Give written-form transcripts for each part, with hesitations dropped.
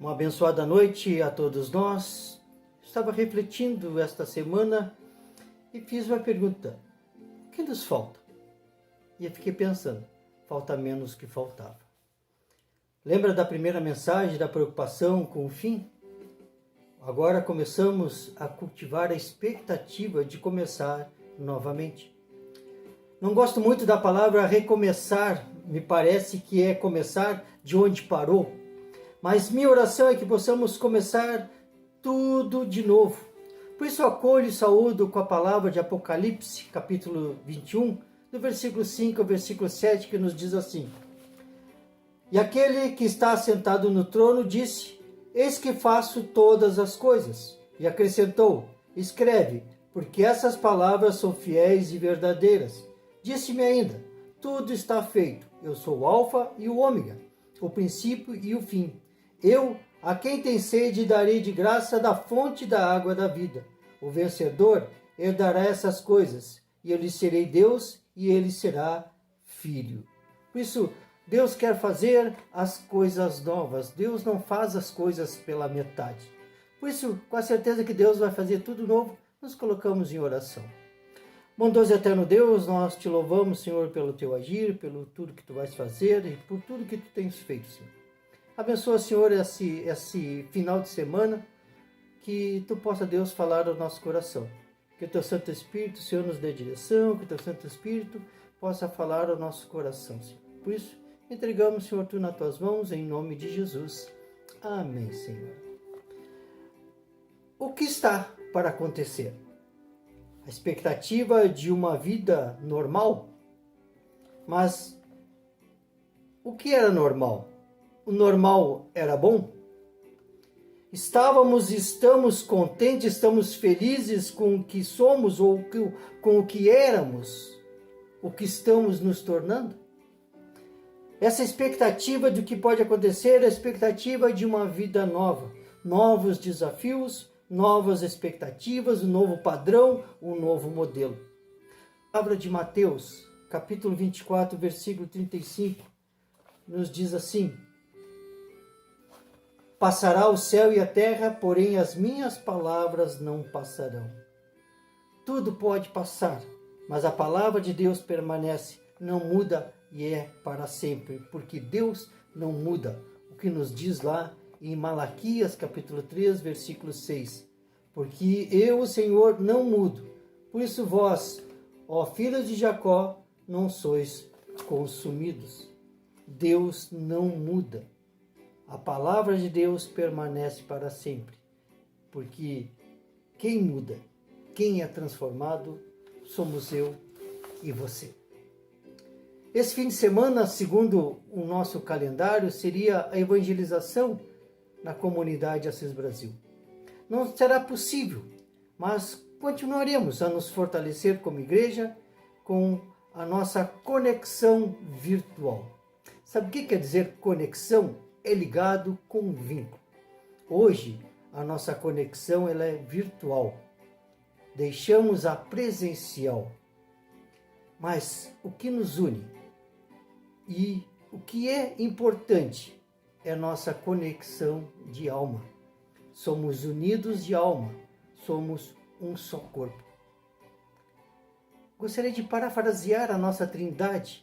Uma abençoada noite a todos nós. Estava refletindo esta semana e fiz uma pergunta: o que nos falta? E eu fiquei pensando, falta menos que faltava. Lembra da primeira mensagem da preocupação com o fim? Agora começamos a cultivar a expectativa de começar novamente. Não gosto muito da palavra recomeçar, me parece que é começar de onde parou. Mas minha oração é que possamos começar tudo de novo. Por isso acolho e saúdo com a palavra de Apocalipse, capítulo 21, do versículo 5 ao versículo 7, que nos diz assim: E aquele que está sentado no trono disse: Eis que faço todas as coisas. E acrescentou: Escreve, porque essas palavras são fiéis e verdadeiras. Disse-me ainda: Tudo está feito. Eu sou o Alfa e o Ômega, o princípio e o fim. Eu, a quem tem sede, darei de graça da fonte da água da vida. O vencedor herdará essas coisas, e eu lhe serei Deus, e ele será filho. Por isso, Deus quer fazer as coisas novas. Deus não faz as coisas pela metade. Por isso, com a certeza que Deus vai fazer tudo novo, nos colocamos em oração. Bondoso e eterno Deus, nós te louvamos, Senhor, pelo teu agir, pelo tudo que tu vais fazer e por tudo que tu tens feito, Senhor. Abençoa, Senhor, esse final de semana, que tu possa, Deus, falar ao nosso coração. Que o teu Santo Espírito, Senhor, nos dê direção, que o teu Santo Espírito possa falar ao nosso coração, Senhor. Por isso, entregamos, Senhor, tu nas tuas mãos, em nome de Jesus. Amém, Senhor. O que está para acontecer? A expectativa de uma vida normal? Mas o que era normal? O normal era bom? Estamos contentes, estamos felizes com o que somos ou com o que éramos, o que estamos nos tornando? Essa expectativa do que pode acontecer é a expectativa de uma vida nova, novos desafios, novas expectativas, um novo padrão, um novo modelo. A palavra de Mateus, capítulo 24, versículo 35, nos diz assim: Passará o céu e a terra, porém as minhas palavras não passarão. Tudo pode passar, mas a palavra de Deus permanece, não muda e é para sempre, porque Deus não muda. O que nos diz lá em Malaquias, capítulo 3, versículo 6. Porque eu, o Senhor, não mudo. Por isso vós, ó filhos de Jacó, não sois consumidos. Deus não muda. A palavra de Deus permanece para sempre, porque quem muda, quem é transformado, somos eu e você. Esse fim de semana, segundo o nosso calendário, seria a evangelização na comunidade Assis Brasil. Não será possível, mas continuaremos a nos fortalecer como igreja com a nossa conexão virtual. Sabe o que quer dizer conexão? É ligado com vínculo. Hoje, a nossa conexão ela é virtual. Deixamos a presencial. Mas o que nos une e o que é importante é a nossa conexão de alma. Somos unidos de alma. Somos um só corpo. Gostaria de parafrasear a nossa trindade.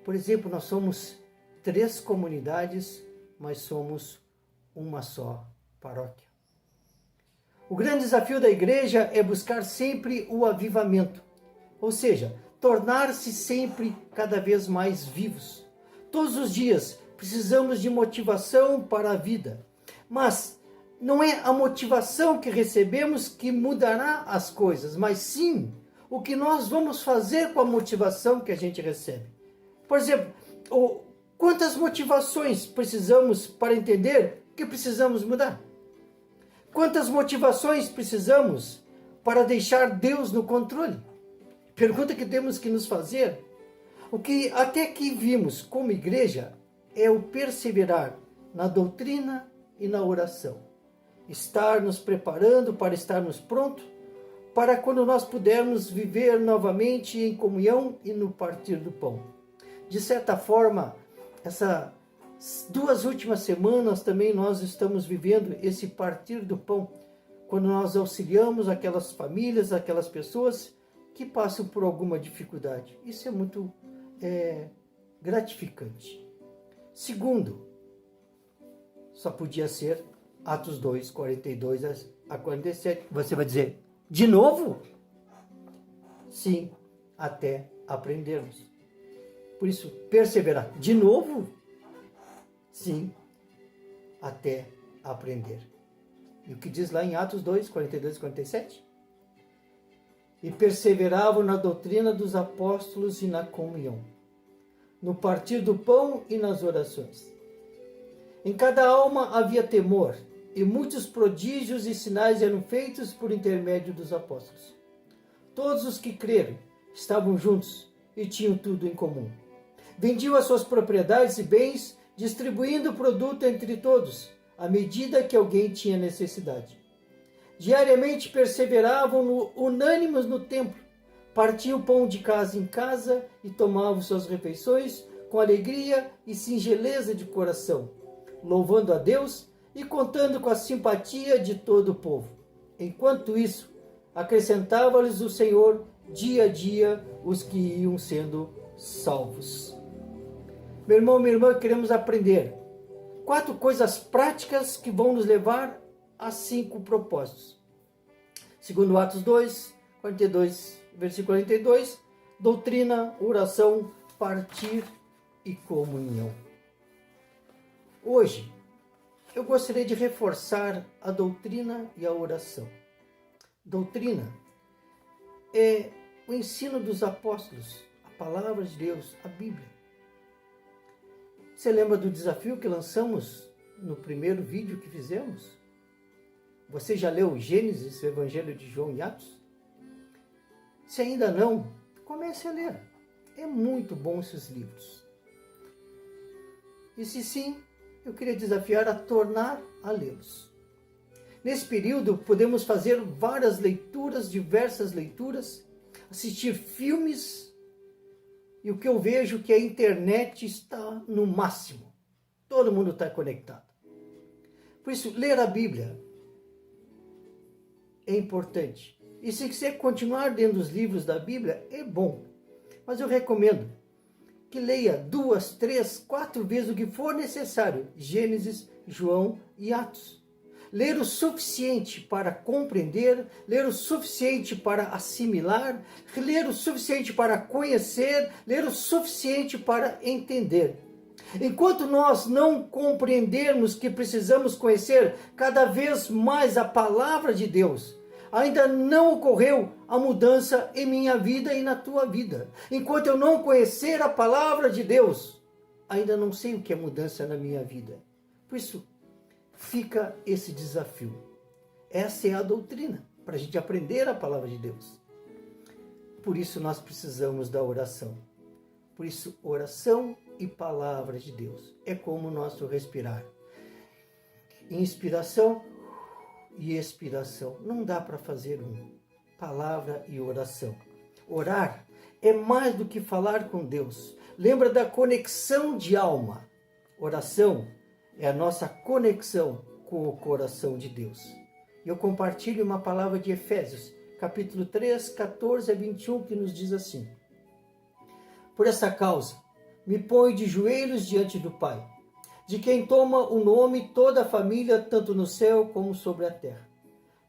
Por exemplo, nós somos 3 comunidades, mas somos uma só paróquia. O grande desafio da igreja é buscar sempre o avivamento, ou seja, tornar-se sempre cada vez mais vivos. Todos os dias precisamos de motivação para a vida, mas não é a motivação que recebemos que mudará as coisas, mas sim o que nós vamos fazer com a motivação que a gente recebe. Por exemplo, quantas motivações precisamos para entender que precisamos mudar? Quantas motivações precisamos para deixar Deus no controle? Pergunta que temos que nos fazer. O que até que vimos como igreja é o perseverar na doutrina e na oração. Estar nos preparando para estarmos prontos para quando nós pudermos viver novamente em comunhão e no partir do pão. De certa forma, essa 2 últimas semanas também nós estamos vivendo esse partir do pão, quando nós auxiliamos aquelas famílias, aquelas pessoas que passam por alguma dificuldade. Isso é muito gratificante. Segundo, só podia ser Atos 2, 42 a 47. Você vai dizer, de novo? Sim, até aprendermos. Por isso, perseverar. De novo? Sim, até aprender. E o que diz lá em Atos 2, 42 e 47? E perseveravam na doutrina dos apóstolos e na comunhão, no partir do pão e nas orações. Em cada alma havia temor, e muitos prodígios e sinais eram feitos por intermédio dos apóstolos. Todos os que creram estavam juntos e tinham tudo em comum. Vendiam as suas propriedades e bens, distribuindo o produto entre todos, à medida que alguém tinha necessidade. Diariamente perseveravam unânimes no templo, partiam o pão de casa em casa e tomavam suas refeições com alegria e singeleza de coração, louvando a Deus e contando com a simpatia de todo o povo. Enquanto isso, acrescentava-lhes o Senhor dia a dia os que iam sendo salvos. Meu irmão, minha irmã, queremos aprender 4 coisas práticas que vão nos levar a 5 propósitos. Segundo Atos 2, 42, versículo 42, doutrina, oração, partir e comunhão. Hoje, eu gostaria de reforçar a doutrina e a oração. Doutrina é o ensino dos apóstolos, a palavra de Deus, a Bíblia. Você lembra do desafio que lançamos no primeiro vídeo que fizemos? Você já leu Gênesis, o Evangelho de João e Atos? Se ainda não, comece a ler. É muito bom esses livros. E se sim, eu queria desafiar a tornar a lê-los. Nesse período, podemos fazer várias leituras, diversas leituras, assistir filmes, e o que eu vejo é que a internet está no máximo. Todo mundo está conectado. Por isso, ler a Bíblia é importante. E se quiser continuar lendo os livros da Bíblia, é bom. Mas eu recomendo que leia 2, 3, 4 vezes o que for necessário. Gênesis, João e Atos. Ler o suficiente para compreender, ler o suficiente para assimilar, ler o suficiente para conhecer, ler o suficiente para entender. Enquanto nós não compreendermos que precisamos conhecer cada vez mais a palavra de Deus, ainda não ocorreu a mudança em minha vida e na tua vida. Enquanto eu não conhecer a palavra de Deus, ainda não sei o que é mudança na minha vida. Por isso, fica esse desafio. Essa é a doutrina, para a gente aprender a palavra de Deus. Por isso nós precisamos da oração. Por isso, oração e palavra de Deus. É como o nosso respirar. Inspiração e expiração. Não dá para fazer palavra e oração. Orar é mais do que falar com Deus. Lembra da conexão de alma. Oração é a nossa conexão com o coração de Deus. Eu compartilho uma palavra de Efésios, capítulo 3, 14 a 21, que nos diz assim: Por essa causa, me ponho de joelhos diante do Pai, de quem toma o nome toda a família, tanto no céu como sobre a terra,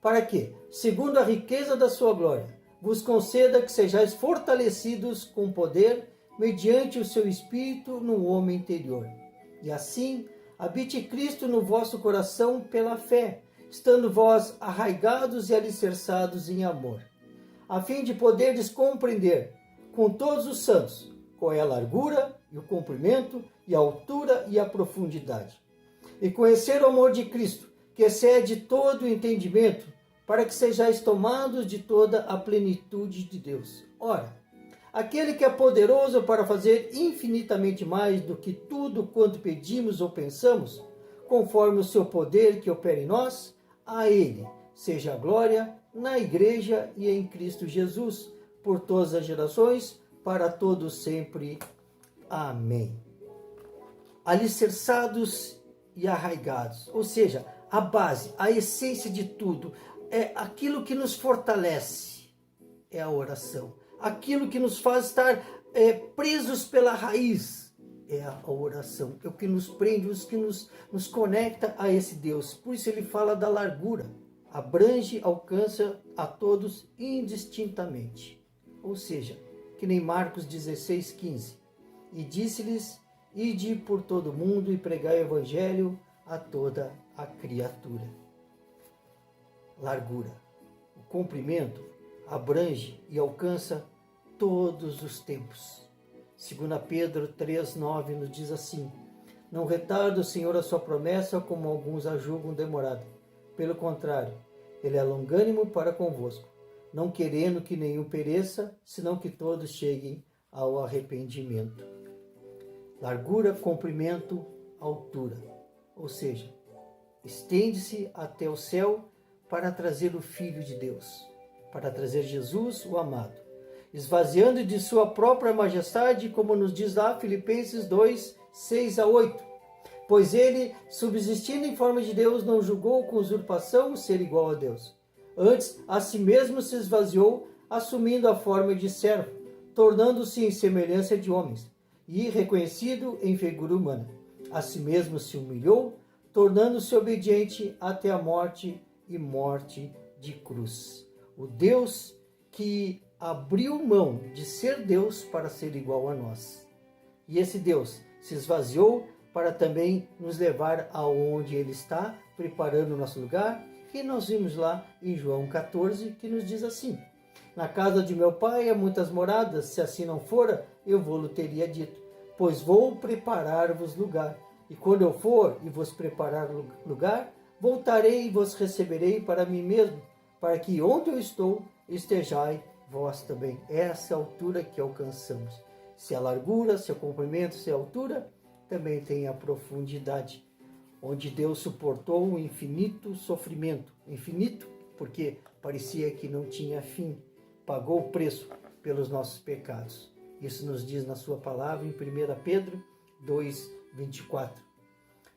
para que, segundo a riqueza da sua glória, vos conceda que sejais fortalecidos com poder, mediante o seu Espírito no homem interior. E assim, habite Cristo no vosso coração pela fé, estando vós arraigados e alicerçados em amor, a fim de poderdes compreender com todos os santos qual é a largura e o comprimento e a altura e a profundidade, e conhecer o amor de Cristo, que excede todo o entendimento, para que sejais tomados de toda a plenitude de Deus. Ora, aquele que é poderoso para fazer infinitamente mais do que tudo quanto pedimos ou pensamos, conforme o seu poder que opera em nós, a Ele seja a glória na Igreja e em Cristo Jesus, por todas as gerações, para todos sempre. Amém. alicerçados e arraigados. Ou seja, a base, a essência de tudo, é aquilo que nos fortalece, é a oração. Aquilo que nos faz estar presos pela raiz, é a oração. É o que nos prende, o que nos conecta a esse Deus. Por isso ele fala da largura. Abrange, alcança a todos indistintamente. Ou seja, que nem Marcos 16:15. E disse-lhes: ide por todo mundo e pregai o evangelho a toda a criatura. Largura. O comprimento abrange e alcança todos os tempos. 2 Pedro 3:9 nos diz assim: não retarda o Senhor a sua promessa, como alguns a julgam demorada. Pelo contrário, ele é longânimo para convosco, não querendo que nenhum pereça, senão que todos cheguem ao arrependimento. Largura, comprimento, altura. Ou seja, estende-se até o céu para trazer o Filho de Deus, para trazer Jesus, o amado, esvaziando de sua própria majestade, como nos diz lá Filipenses 2:6-8. Pois ele, subsistindo em forma de Deus, não julgou com usurpação ser igual a Deus. Antes, a si mesmo se esvaziou, assumindo a forma de servo, tornando-se em semelhança de homens, e reconhecido em figura humana. A si mesmo se humilhou, tornando-se obediente até a morte e morte de cruz. O Deus que abriu mão de ser Deus para ser igual a nós. E esse Deus se esvaziou para também nos levar aonde Ele está, preparando o nosso lugar. E nós vimos lá em João 14, que nos diz assim: na casa de meu pai há muitas moradas, se assim não fora, eu vou-lo teria dito, pois vou preparar-vos lugar. E quando eu for e vos preparar lugar, voltarei e vos receberei para mim mesmo, para que onde eu estou, estejai vós também. Essa é a altura que alcançamos. Se a largura, se o comprimento, se a altura, também tem a profundidade, onde Deus suportou um infinito sofrimento. Infinito, porque parecia que não tinha fim. Pagou o preço pelos nossos pecados. Isso nos diz na sua palavra em 1 Pedro 2:24.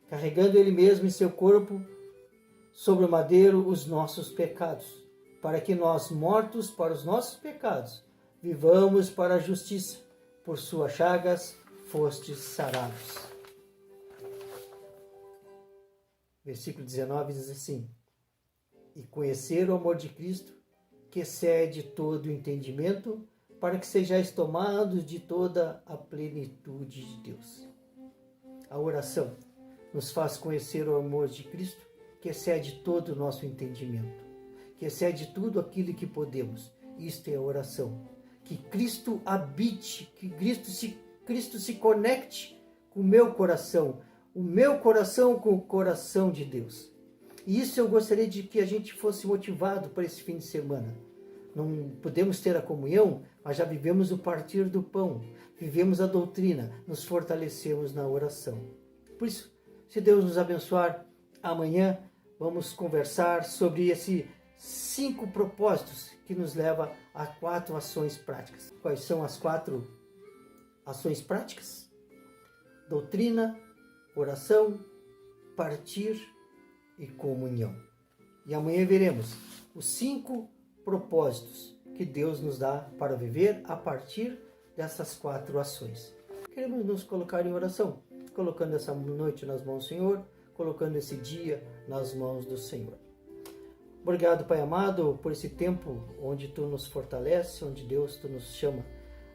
Carregando Ele mesmo em seu corpo, sobre o madeiro, os nossos pecados, para que nós, mortos para os nossos pecados, vivamos para a justiça. Por suas chagas fostes sarados. Versículo 19 diz assim: e conhecer o amor de Cristo, que excede todo o entendimento, para que sejais tomados de toda a plenitude de Deus. A oração nos faz conhecer o amor de Cristo, que excede todo o nosso entendimento, que excede tudo aquilo que podemos. Isto é a oração. Que Cristo habite, que Cristo se conecte com o meu coração com o coração de Deus. E isso eu gostaria de que a gente fosse motivado para esse fim de semana. Não podemos ter a comunhão, mas já vivemos o partir do pão, vivemos a doutrina, nos fortalecemos na oração. Por isso, se Deus nos abençoar, amanhã vamos conversar sobre esses 5 propósitos que nos levam a 4 ações práticas. Quais são as 4 ações práticas? Doutrina, oração, partir e comunhão. E amanhã veremos os 5 propósitos que Deus nos dá para viver a partir dessas 4 ações. Queremos nos colocar em oração, colocando essa noite nas mãos do Senhor, colocando esse dia nas mãos do Senhor. Obrigado, Pai amado, por esse tempo onde Tu nos fortalece, onde Deus Tu nos chama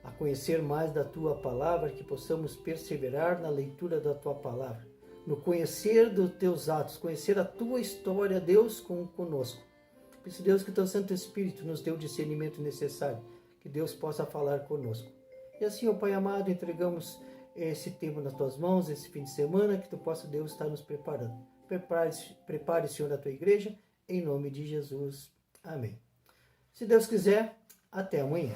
a conhecer mais da Tua palavra, que possamos perseverar na leitura da Tua palavra, no conhecer dos Teus atos, conhecer a Tua história, Deus, conosco. Peço, Deus, que Teu Santo Espírito nos dê o discernimento necessário, que Deus possa falar conosco. E assim, ó Pai amado, entregamos esse tempo nas Tuas mãos, esse fim de semana, que Tu possa, Deus, estar nos preparando. Prepare, Senhor, a Tua igreja, em nome de Jesus. Amém. Se Deus quiser, até amanhã.